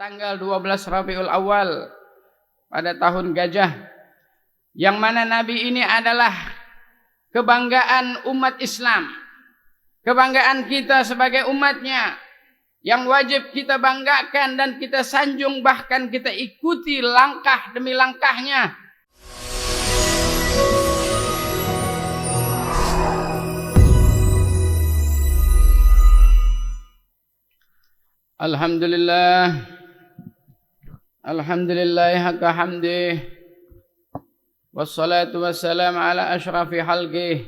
tanggal 12 Rabiul Awal pada tahun Gajah, yang mana Nabi ini adalah kebanggaan umat Islam, kebanggaan kita sebagai umatnya, yang wajib kita banggakan dan kita sanjung, bahkan kita ikuti langkah demi langkahnya. Alhamdulillah, alhamdulillah haqqa hamdih, wassalatu wassalamu ala ashrafi halqih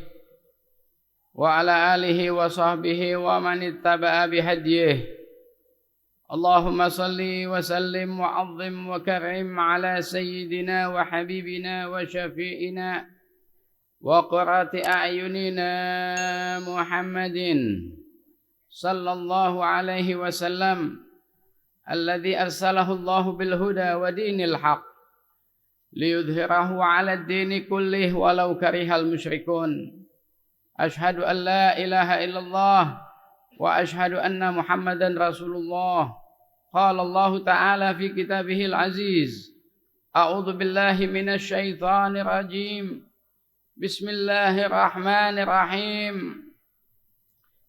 wa ala alihi wa sahbihi wa man ittaba'a bihadiyih. Allahumma salli wa sallim wa azzim wa karim ala sayyidina wa habibina wa syafi'ina wa qurrati a'yunina Muhammadin sallallahu alaihi wasallam alladhi arsalahu Allahu bil huda wa dinil haq liyudhhirahu 'ala ad-dini kullih walau karihal musyrikun. Ashhadu an la ilaha illallah wa ashhadu anna Muhammadan Rasulullah. Qala Allah ta'ala fi kitabihil aziz, a'udzu billahi minasy syaithanir rajim. Bismillahirrahmanirrahim.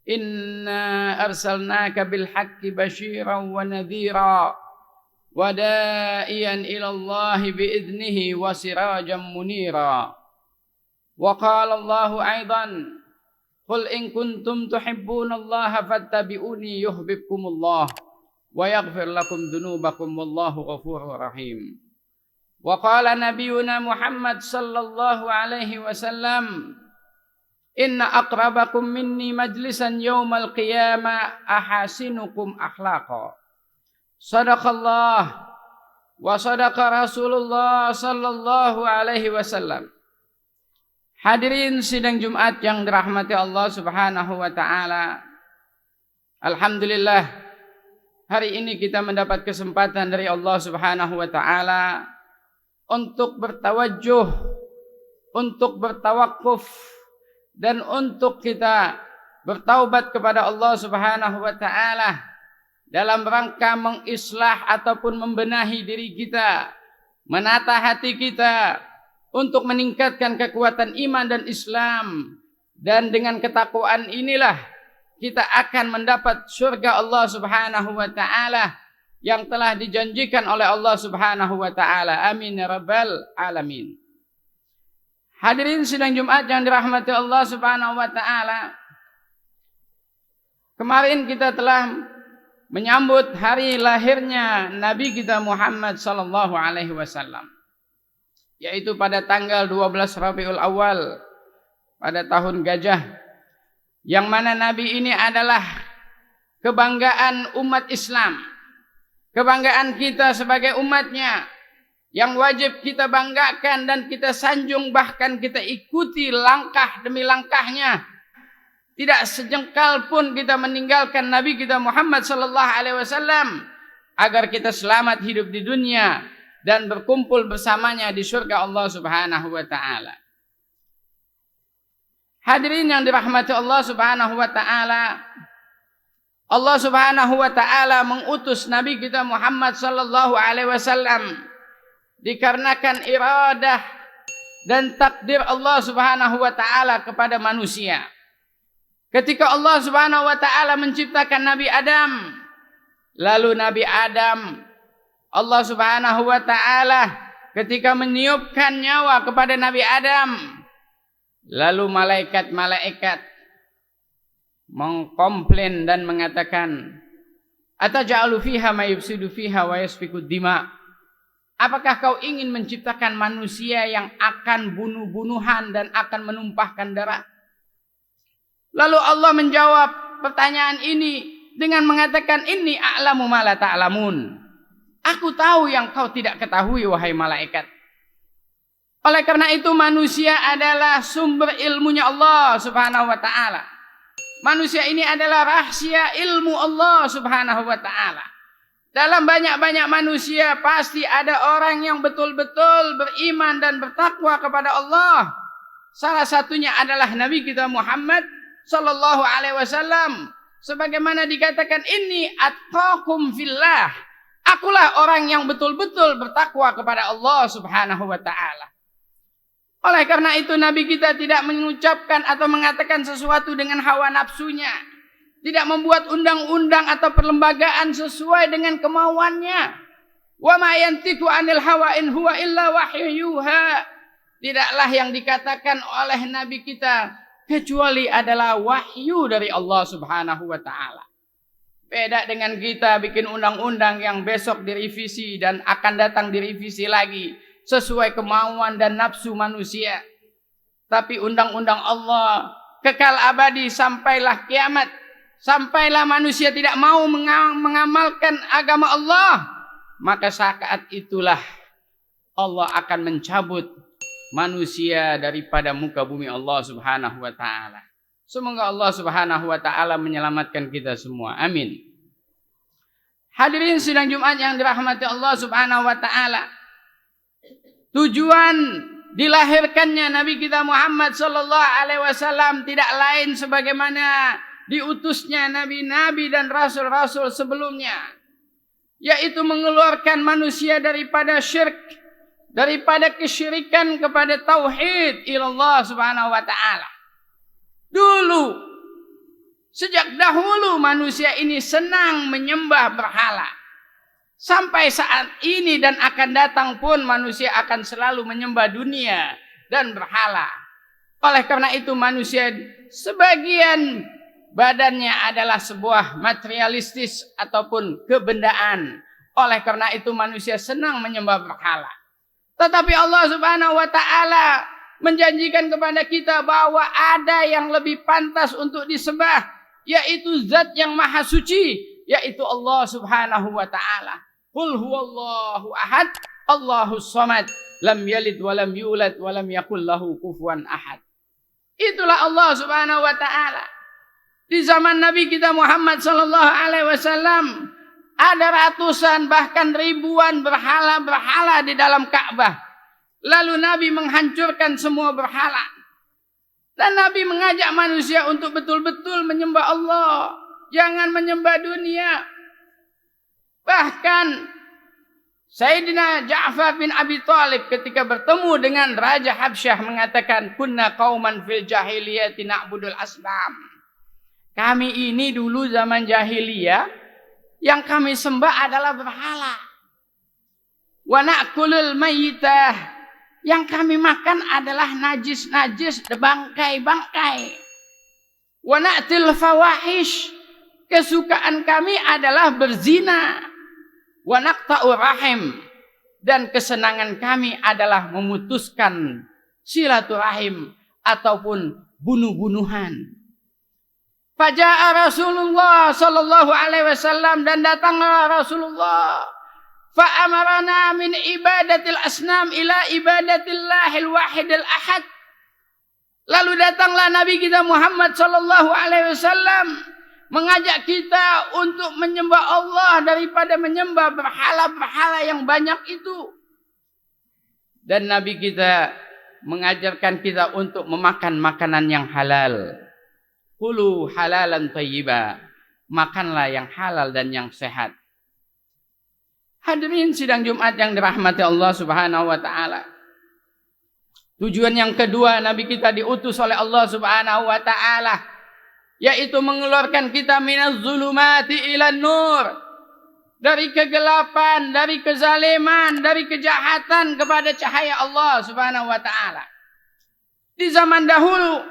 Inna arsalnaka bil haqqi basyiran wa nadhira wa da'iyan ila Allah bi'idnihi wa sirajan munira. Wa qala Allah aidan, qul in kuntum tuhibbunallaha fattabi'uni yuhibbukumullah wa yaghfir lakum dhunubakum wallahu ghafurur rahim. Wa qala nabiyyuna Muhammad sallallahu alaihi wasallam, inna aqrabakum minni majlisan yawmal qiyamah ahasinukum akhlaqa. Sadaqallah wa sadaqa Rasulullah sallallahu alaihi wasallam. Hadirin sidang Jumat yang dirahmati Allah Subhanahu wa taala. Alhamdulillah, hari ini kita mendapat kesempatan dari Allah Subhanahu wa taala untuk bertawajjuh, untuk bertawakuf, dan untuk kita bertaubat kepada Allah Subhanahu wa taala dalam rangka mengislah ataupun membenahi diri kita, menata hati kita untuk meningkatkan kekuatan iman dan Islam, dan dengan ketakwaan inilah kita akan mendapat surga Allah Subhanahu wa taala yang telah dijanjikan oleh Allah Subhanahu wa taala. Amin ya rabbal alamin. Hadirin sidang Jumat yang dirahmati Allah Subhanahu wa taala. Kemarin kita telah menyambut hari lahirnya Nabi kita Muhammad sallallahu alaihi wasallam, yaitu pada tanggal 12 Rabiul Awal pada tahun Gajah, yang mana Nabi ini adalah kebanggaan umat Islam, kebanggaan kita sebagai umatnya, yang wajib kita banggakan dan kita sanjung, bahkan kita ikuti langkah demi langkahnya. Tidak sejengkal pun kita meninggalkan Nabi kita Muhammad sallallahu alaihi wasallam agar kita selamat hidup di dunia dan berkumpul bersamanya di surga Allah Subhanahu wa taala. Hadirin yang dirahmati Allah Subhanahu wa taala, Allah Subhanahu wa taala mengutus Nabi kita Muhammad sallallahu alaihi wasallam dikarenakan iradah dan takdir Allah Subhanahu wa taala kepada manusia. Ketika Allah Subhanahu wa taala menciptakan Nabi Adam, lalu Nabi Adam, Allah Subhanahu wa taala ketika meniupkan nyawa kepada Nabi Adam, lalu malaikat-malaikat mengkomplain dan mengatakan, ataj'alu fiha may yufsidu fiha wa yasfiku dima. Apakah kau ingin menciptakan manusia yang akan bunuh-bunuhan dan akan menumpahkan darah? Lalu Allah menjawab pertanyaan ini dengan mengatakan, inni a'lamu ma la ta'lamun. Aku tahu yang kau tidak ketahui, wahai malaikat. Oleh karena itu manusia adalah sumber ilmunya Allah Subhanahu wa taala. Manusia ini adalah rahasia ilmu Allah Subhanahu wa taala. Dalam banyak-banyak manusia pasti ada orang yang betul-betul beriman dan bertakwa kepada Allah. Salah satunya adalah Nabi kita Muhammad sallallahu alaihi wasallam, sebagaimana dikatakan, inni atqakum fillah, akulah itulah orang yang betul-betul bertakwa kepada Allah Subhanahu wa ta'ala. Oleh karena itu Nabi kita tidak mengucapkan atau mengatakan sesuatu dengan hawa nafsunya. Tidak membuat undang-undang atau perlembagaan sesuai dengan kemauannya. Wa ma yantiqu 'anil hawa in huwa illa wahyu yuha. Tidaklah yang dikatakan oleh Nabi kita kecuali adalah wahyu dari Allah Subhanahu wa ta'ala. Beda dengan kita bikin undang-undang yang besok direvisi dan akan datang direvisi lagi sesuai kemauan dan nafsu manusia. Tapi undang-undang Allah kekal abadi sampailah kiamat. Sampailah manusia tidak mau mengamalkan agama Allah, maka saat itulah Allah akan mencabut manusia daripada muka bumi Allah Subhanahu wa ta'ala. Semoga Allah Subhanahu wa ta'ala menyelamatkan kita semua. Amin. Hadirin sidang Jumat yang dirahmati Allah Subhanahu wa ta'ala. Tujuan dilahirkannya Nabi kita Muhammad sallallahu alaihi wasallam tidak lain sebagaimana diutusnya nabi-nabi dan rasul-rasul sebelumnya, yaitu mengeluarkan manusia daripada syirik, daripada kesyirikan kepada tauhid ilallah Subhanahu wa ta'ala. Dulu, sejak dahulu manusia ini senang menyembah berhala. Sampai saat ini dan akan datang pun manusia akan selalu menyembah dunia dan berhala. Oleh karena itu manusia sebagian badannya adalah sebuah materialistis ataupun kebendaan. Oleh karena itu manusia senang menyembah berhala. Tetapi Allah Subhanahu wa ta'ala menjanjikan kepada kita bahwa ada yang lebih pantas untuk disembah, yaitu zat yang maha suci, yaitu Allah Subhanahu wa ta'ala. Qul huwallahu ahad, Allahus samad, lam yalid wa lam yulad wa lam yakul lahu kufuwan ahad. Itulah Allah Subhanahu wa ta'ala. Di zaman Nabi kita Muhammad sallallahu alaihi wasallam ada ratusan bahkan ribuan berhala-berhala di dalam Ka'bah. Lalu Nabi menghancurkan semua berhala. Dan Nabi mengajak manusia untuk betul-betul menyembah Allah, jangan menyembah dunia. Bahkan Sayyidina Ja'far bin Abi Thalib ketika bertemu dengan Raja Habsyah mengatakan, kunna qauman fil jahiliyati na'budul asnam. Kami ini dulu zaman jahiliyah yang kami sembah adalah berhala. Wa na'kulul mayyitah, yang kami makan adalah najis-najis, bangkai-bangkai. Wa na'til fawahish, kesukaan kami adalah berzina. Wa naqta'u rahim, dan kesenangan kami adalah memutuskan silaturahim ataupun bunuh-bunuhan. Faja'a Rasulullah sallallahu alaihi wasallam, dan datanglah Rasulullah. Fa'amarana min ibadatil asnam ila ibadatillahil wahidil ahad. Lalu datanglah Nabi kita Muhammad sallallahu alaihi wasallam mengajak kita untuk menyembah Allah daripada menyembah berhala-berhala yang banyak itu. Dan Nabi kita mengajarkan kita untuk memakan makanan yang halal. Kulu halalan thayyiba, makanlah yang halal dan yang sehat. Hadirin sidang Jumat yang dirahmati Allah Subhanahu wa ta'ala. Tujuan yang kedua Nabi kita diutus oleh Allah Subhanahu wa ta'ala, yaitu mengeluarkan kita minaz zulumati ilan nur, dari kegelapan, dari kezaliman, dari kejahatan kepada cahaya Allah Subhanahu wa ta'ala. Di zaman dahulu,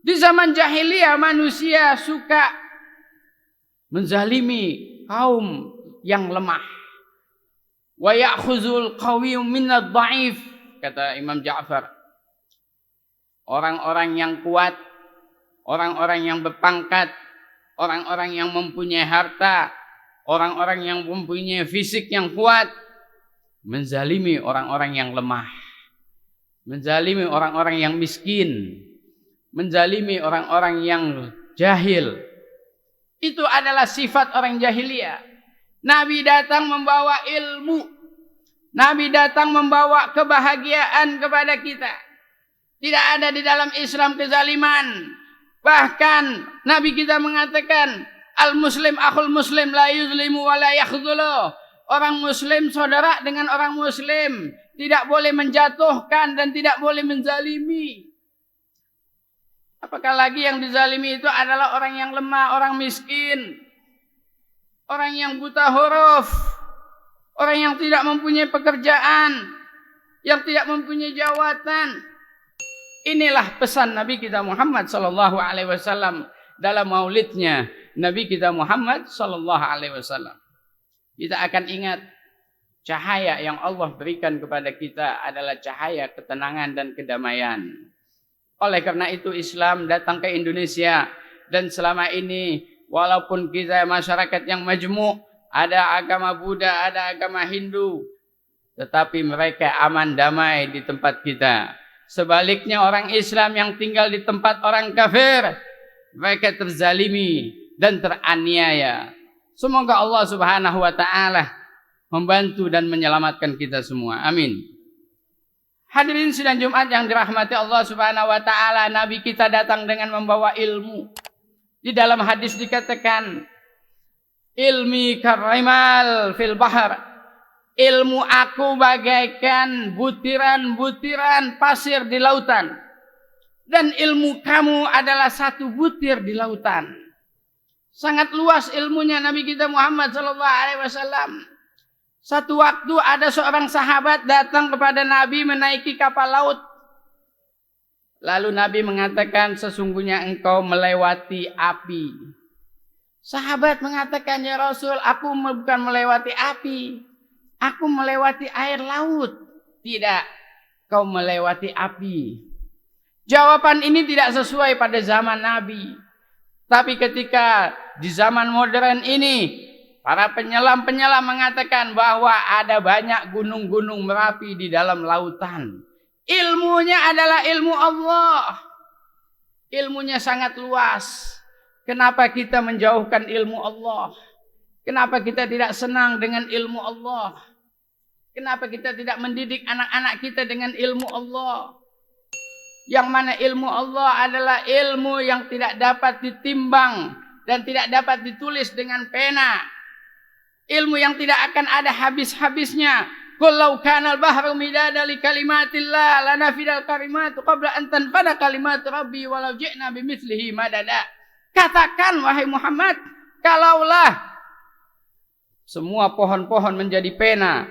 di zaman jahiliyah, manusia suka menzalimi kaum yang lemah. Wa ya'khuzul qawiyyu minad dha'if, kata Imam Ja'far. Orang-orang yang kuat, orang-orang yang berpangkat, orang-orang yang mempunyai harta, orang-orang yang mempunyai fisik yang kuat, menzalimi orang-orang yang lemah, menzalimi orang-orang yang miskin, menzalimi orang-orang yang jahil. Itu adalah sifat orang jahiliyah. Nabi datang membawa ilmu, Nabi datang membawa kebahagiaan kepada kita. Tidak ada di dalam Islam kezaliman. Bahkan Nabi kita mengatakan, al-muslim akhul muslim la yuzlimu wa la yakhdhulu. Orang muslim saudara dengan orang muslim, tidak boleh menjatuhkan dan tidak boleh menzalimi. Apakah lagi yang dizalimi itu adalah orang yang lemah, orang miskin, orang yang buta huruf, orang yang tidak mempunyai pekerjaan, yang tidak mempunyai jawatan. Inilah pesan Nabi kita Muhammad sallallahu alaihi wasallam dalam maulidnya Nabi kita Muhammad sallallahu alaihi wasallam. Kita akan ingat cahaya yang Allah berikan kepada kita adalah cahaya ketenangan dan kedamaian. Oleh karena itu Islam datang ke Indonesia, dan selama ini walaupun kita masyarakat yang majmuk, ada agama Buddha, ada agama Hindu, tetapi mereka aman damai di tempat kita. Sebaliknya orang Islam yang tinggal di tempat orang kafir, mereka terzalimi dan teraniaya. Semoga Allah Subhanahu wa taala membantu dan menyelamatkan kita semua. Amin. Hadirin sidang Jumat yang dirahmati Allah Subhanahu wa taala, Nabi kita datang dengan membawa ilmu. Di dalam hadis dikatakan, ilmi karimal fil bahar. Ilmu aku bagaikan butiran-butiran pasir di lautan. Dan ilmu kamu adalah satu butir di lautan. Sangat luas ilmunya Nabi kita Muhammad sallallahu alaihi wasallam. Satu waktu ada seorang sahabat datang kepada Nabi menaiki kapal laut. Lalu Nabi mengatakan, sesungguhnya engkau melewati api. Sahabat mengatakan, ya Rasul, aku bukan melewati api, aku melewati air laut. Tidak, kau melewati api. Jawaban ini tidak sesuai pada zaman Nabi. Tapi ketika di zaman modern ini, para penyelam-penyelam mengatakan bahwa ada banyak gunung-gunung Merapi di dalam lautan. Ilmunya adalah ilmu Allah. Ilmunya sangat luas. Kenapa kita menjauhkan ilmu Allah? Kenapa kita tidak senang dengan ilmu Allah? Kenapa kita tidak mendidik anak-anak kita dengan ilmu Allah? Yang mana ilmu Allah adalah ilmu yang tidak dapat ditimbang dan tidak dapat ditulis dengan pena. Ilmu yang tidak akan ada habis-habisnya. Qul law kana al-bahru midada li kalimatillah lanafidal kalimatu qabla an tanfada kalimatu rabbi walau ji'na bimithlihi madada. Katakan wahai Muhammad, kalaulah semua pohon-pohon menjadi pena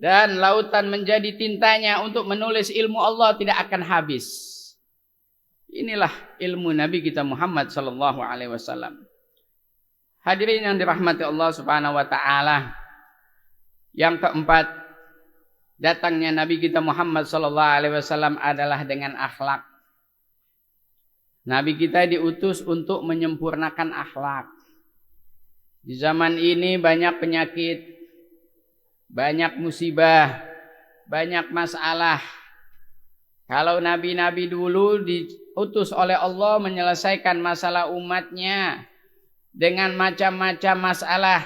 dan lautan menjadi tintanya untuk menulis ilmu Allah, tidak akan habis. Inilah ilmu Nabi kita Muhammad sallallahu alaihi wasallam. Hadirin yang dirahmati Allah Subhanahu wa taala. Yang keempat, datangnya Nabi kita Muhammad sallallahu alaihi wasallam adalah dengan akhlak. Nabi kita diutus untuk menyempurnakan akhlak. Di zaman ini banyak penyakit, banyak musibah, banyak masalah. Kalau nabi-nabi dulu diutus oleh Allah menyelesaikan masalah umatnya dengan macam-macam masalah.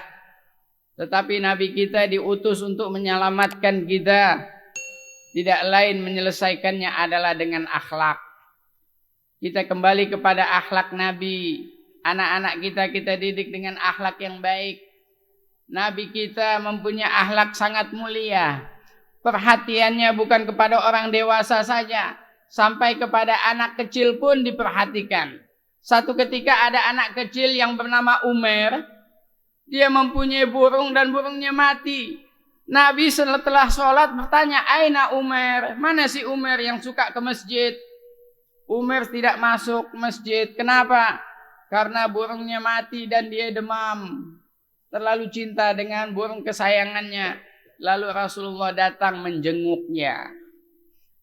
Tetapi nabi kita diutus untuk menyelamatkan kita. Tidak lain menyelesaikannya adalah dengan akhlak. Kita kembali kepada akhlak nabi. Anak-anak kita didik dengan akhlak yang baik. Nabi kita mempunyai akhlak sangat mulia. Perhatiannya bukan kepada orang dewasa saja, sampai kepada anak kecil pun diperhatikan. Satu ketika ada anak kecil yang bernama Umar. Dia mempunyai burung dan burungnya mati. Nabi setelah sholat bertanya, Aina Umar? Mana si Umar yang suka ke masjid? Umar tidak masuk masjid. Kenapa? Karena burungnya mati dan dia demam. Terlalu cinta dengan burung kesayangannya. Lalu Rasulullah datang menjenguknya.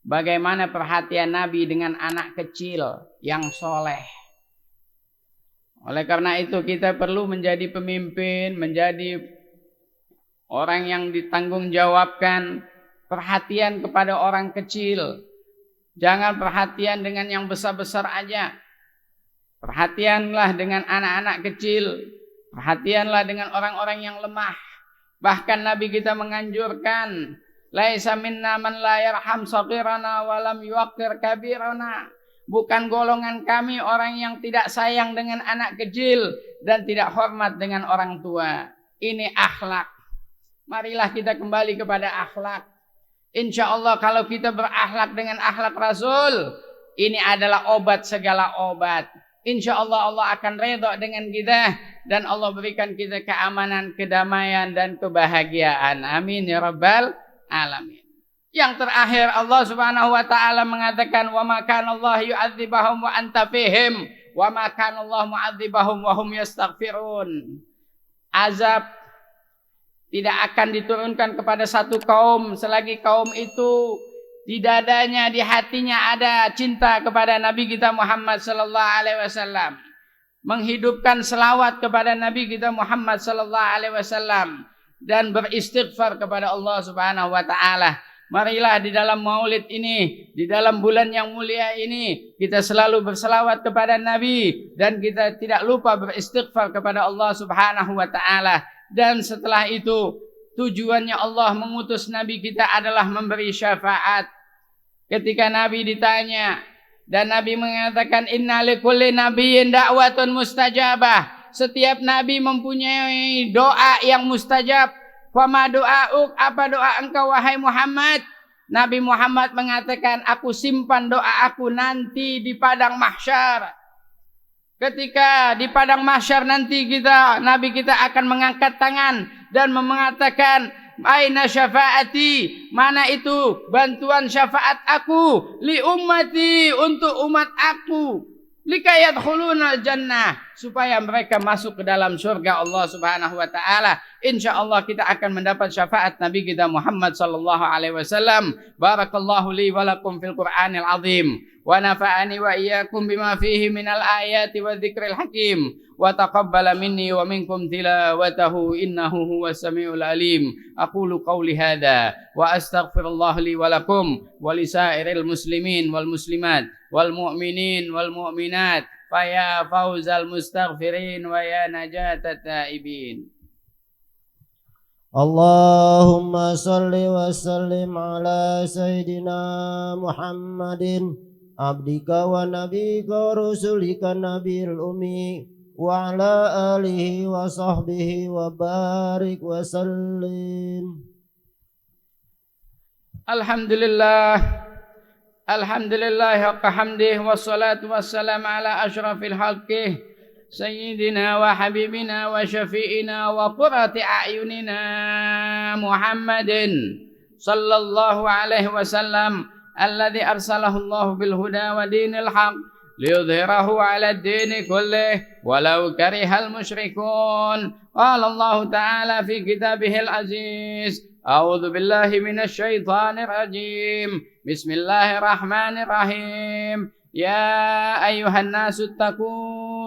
Bagaimana perhatian Nabi dengan anak kecil yang soleh. Oleh karena itu kita perlu menjadi pemimpin, menjadi orang yang ditanggungjawabkan. Perhatian kepada orang kecil. Jangan perhatian dengan yang besar-besar aja. Perhatianlah dengan anak-anak kecil. Perhatianlah dengan orang-orang yang lemah. Bahkan Nabi kita menganjurkan, laisa minna man la yarham saghirana wa lam yuwaqqir kabirana. Bukan golongan kami orang yang tidak sayang dengan anak kecil dan tidak hormat dengan orang tua. Ini akhlak. Marilah kita kembali kepada akhlak. Insya Allah kalau kita berakhlak dengan akhlak Rasul, ini adalah obat segala obat. Insya Allah Allah akan redha dengan kita dan Allah berikan kita keamanan, kedamaian dan kebahagiaan. Amin ya rabbal alamin. Yang terakhir Allah Subhanahu wa taala mengatakan wa ma kana Allah yu'adzibahum wa anta fihim wa ma kana Allah mu'adzibahum wa hum yastaghfirun. Azab tidak akan diturunkan kepada satu kaum selagi kaum itu di dadanya, di hatinya ada cinta kepada Nabi kita Muhammad sallallahu alaihi wasallam. Menghidupkan selawat kepada Nabi kita Muhammad sallallahu alaihi wasallam dan beristighfar kepada Allah Subhanahu wa taala. Marilah di dalam maulid ini, di dalam bulan yang mulia ini, kita selalu berselawat kepada Nabi dan kita tidak lupa beristighfar kepada Allah Subhanahu wa taala. Dan setelah itu tujuannya Allah mengutus Nabi kita adalah memberi syafaat. Ketika Nabi ditanya dan Nabi mengatakan inna likulli nabiyyin da'watun mustajabah. Setiap Nabi mempunyai doa yang mustajab. Fama doa'uk, apa doa engkau wahai Muhammad? Nabi Muhammad mengatakan aku simpan doa aku nanti di padang mahsyar. Ketika di padang mahsyar nanti Nabi kita akan mengangkat tangan dan mengatakan aina syafaati, mana itu bantuan syafaat aku li ummati, untuk umat aku, likayadkhuluna jannah, supaya mereka masuk ke dalam surga Allah Subhanahu wa taala. Insyaallah kita akan mendapat syafaat Nabi kita Muhammad sallallahu alaihi wasallam. Barakallahu li wa lakum fil Qur'anil azim wa nafa'ani wa iyyakum bima fihi minal ayati wa dzikril hakim wa taqabbala minni wa minkum tilawatahu innahu huwas samiul alim. Aqulu qawli hadza wa astaghfirullah li wa lakum wa lisairil muslimin wal muslimat wal mu'minin wal mu'minat fa ya fauzal mustaghfirin wa ya najatat taibin. Allahumma salli wa sallim ala sayyidina Muhammadin abdika wa nabika wa rasulika nabil ummi wa ala alihi wa sahbihi wa barik wa sallim. Alhamdulillah, alhamdulillah haqqa hamdih wassalatu wassalamu ala asyrafil halqih sayyidina wa habibina wa syafi'ina wa qurrati a'yunina Muhammadin sallallahu alaihi wasallam alladhi arsalahu Allah bil huda wa dinil haq liyudhhirahu ala ad-din kullih walau karihal musyrikun. Qala Allah ta'ala fi kitabihil aziz a'udzu billahi minasy syaithanir rajim. Bismillahirrahmanirrahim. Ya ayyuhan nasu ittaqu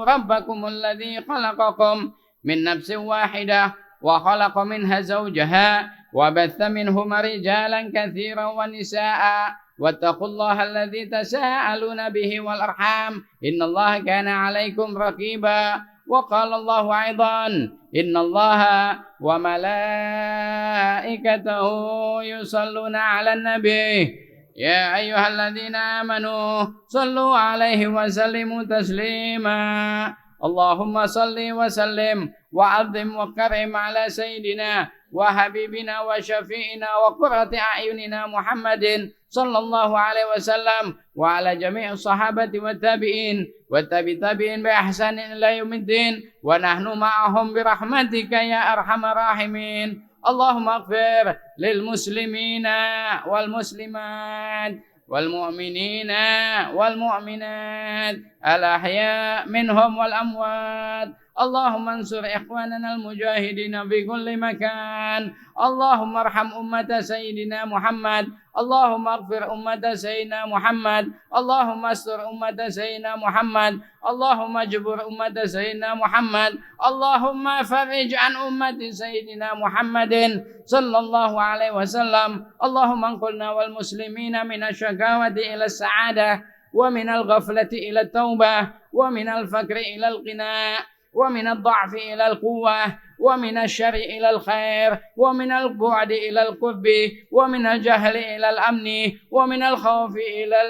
rabbakumul ladzi khalaqakum min nafsin wahidah wa khalaqa minha zawjaha wa batha minhuma rijalan katsiran wa nisaa'a wattaqullaha alladzi tasaaluna bihi wal arham innallaha kana 'alaikum raqiba. Wa qala Allahu aidan innallaha wa malaikatahu yusalluna 'alan nabi ya ayyuhalladzina amanu sallu 'alaihi wa sallimu taslima. Allahumma salli wa sallim wa 'azzim wa karim 'ala sayyidina wa habibina wa syafi'ina wa qurrati a'yunina Muhammadin sallallahu alaihi wasallam wa ala jami'i sahabati wa tabi'in wa tabi'in bi ihsanin ila yaumiddin wa nahnu ma'ahum bi rahmatika ya arhamar rahimin. Allahumma ighfir lil muslimina wal muslimat wal mu'minina wal mu'minat al ahya minhum wal amwat. Allahumma ansur ikhwanana al mujahidin fi kulli makan. Allahumma arham ummata sayyidina Muhammad. Allahumma ighfir ummata sayyidina Muhammad. Allahumma astur ummata sayyidina Muhammad. Allahumma jbur ummata sayyidina Muhammad. Allahumma farij an ummati sayyidina Muhammadin sallallahu alaihi wasallam. Allahumma anqulna wal muslimina minasyaqawati ila sa'adah wa minal ghaflati ila taubah wa minal fakri ila al-qina wa minal dha'fi ila al-quwwah wa minal syarri ila al-khair wa minal bu'di ila al-qurbi wa minal jahli ila al-amni wa minal khawfi ila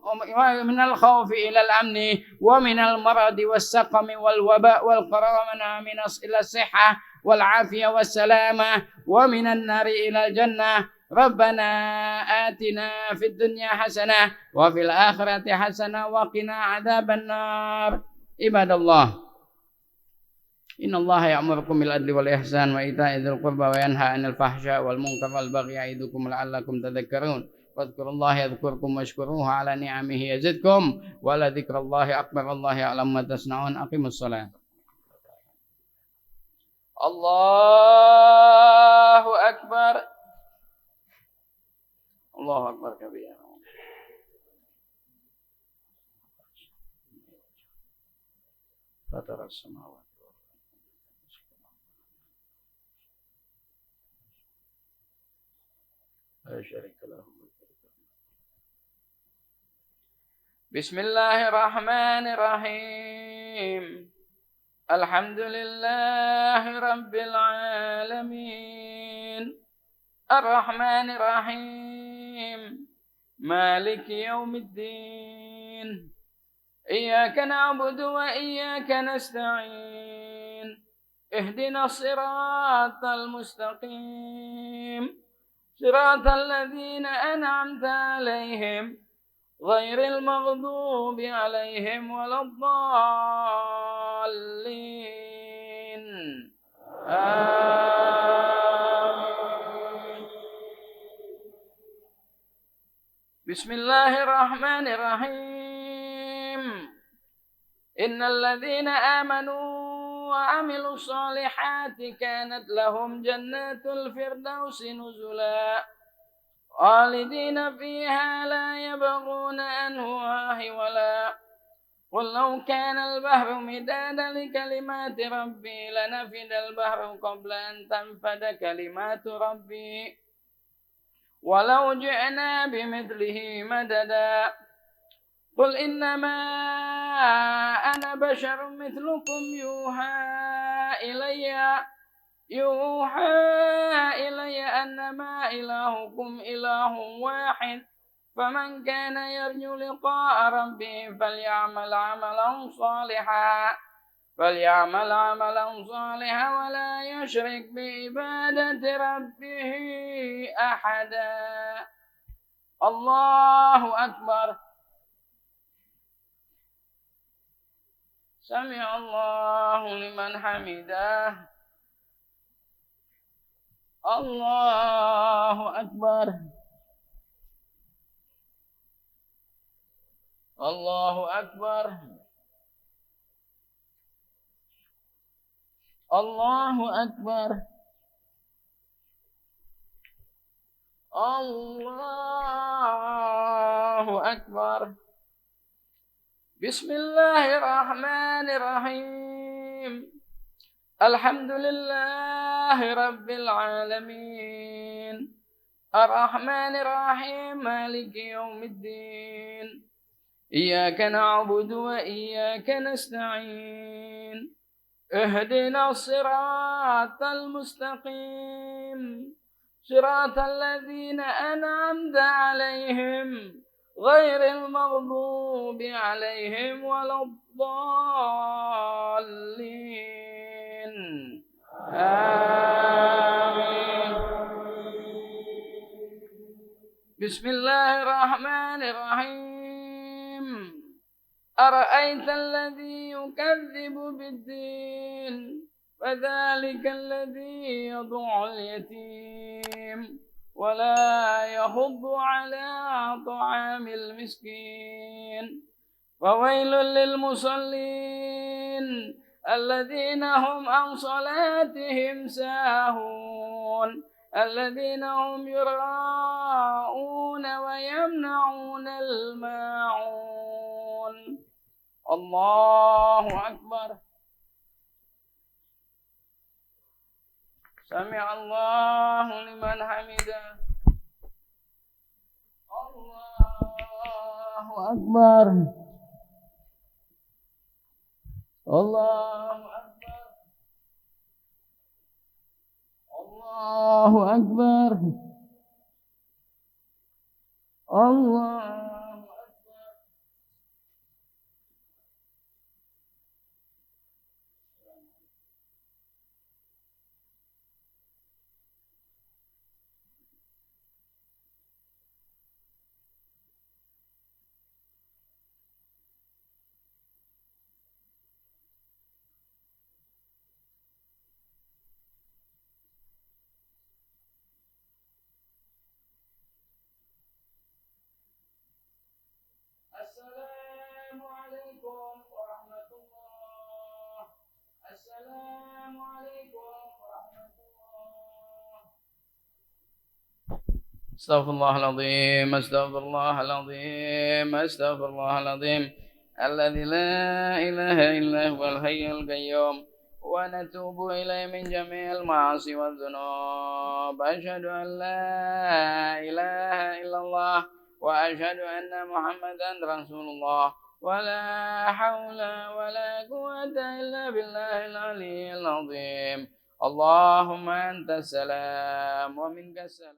ومن الخوف إلى الأمن ومن المرض والسقم والوباء والقرامنة إلى الصحة والعافية والسلامة ومن النار إلى الجنة. ربنا آتنا في الدنيا حسنة وفي الآخرة حسنة وقنا عذاب النار. عباد الله إن الله يأمركم بالعدل والإحسان وإيتاء ذي القربى وينهى عن الفحشاء والمنكر والبغي يعظكم لعلكم تذكرون. واذكروا الله يذكركم واشكروه على نعمه يزدكم ولذكر الله أكبر. الله يعلم ما تصنعون. أقيموا الصلاة. الله أكبر. الله أكبر كبيرا. فطر السماوات لا شريك له. بسم الله الرحمن الرحيم. الحمد لله رب العالمين الرحمن الرحيم مالك يوم الدين إياك نعبد وإياك نستعين اهدنا الصراط المستقيم صراط الذين أنعمت عليهم غير المغضوب عليهم ولا الضالين. آمين. بسم الله الرحمن الرحيم. إن الذين آمنوا وعملوا الصالحات كانت لهم جنات الفردوس نزلا خالدين فيها لا يبغون عنها حولا. قل لو كان البحر مدادا لكلمات ربي لنفد البحر قبل أن تنفد كلمات ربي ولو جئنا بمثله مددا. قل إنما أنا بشر مثلكم يوحى إلي أنما إلهكم إله واحد فمن كان يرجو لقاء ربه فليعمل عملا صالحا ولا يشرك بعبادة ربه أحدا. الله أكبر. سمع الله لمن حمده. الله أكبر. الله أكبر. الله أكبر. الله أكبر. بسم الله الرحمن الرحيم. الحمد لله رب العالمين الرحمن الرحيم مالك يوم الدين إياك نعبد وإياك نستعين اهدنا الصراط المستقيم صراط الذين أنعمت عليهم غير المغضوب عليهم ولا الضالين. آمين. بسم الله الرحمن الرحيم. أرأيت الذي يكذب بالدين فذلك الذي يدع اليتيم ولا يحض على طعام المسكين. فويل للمصلين الذين هم عن صلاتهم ساهون الذين هم يراءون ويمنعون الماعون. الله أكبر. سمع الله لمن حمده. الله أكبر. الله أكبر. الله أكبر. الله أكبر. استغفر الله العظيم استغفر الله العظيم استغفر الله العظيم الذي لا إله إلا هو الحي القيوم ونتوب إليه من جميع المعاصي والذنوب أشهد أن لا إله إلا الله وأشهد أن محمدا رسول الله ولا حول ولا قوة إلا بالله العلي العظيم اللهم أنت السلام ومنك السلام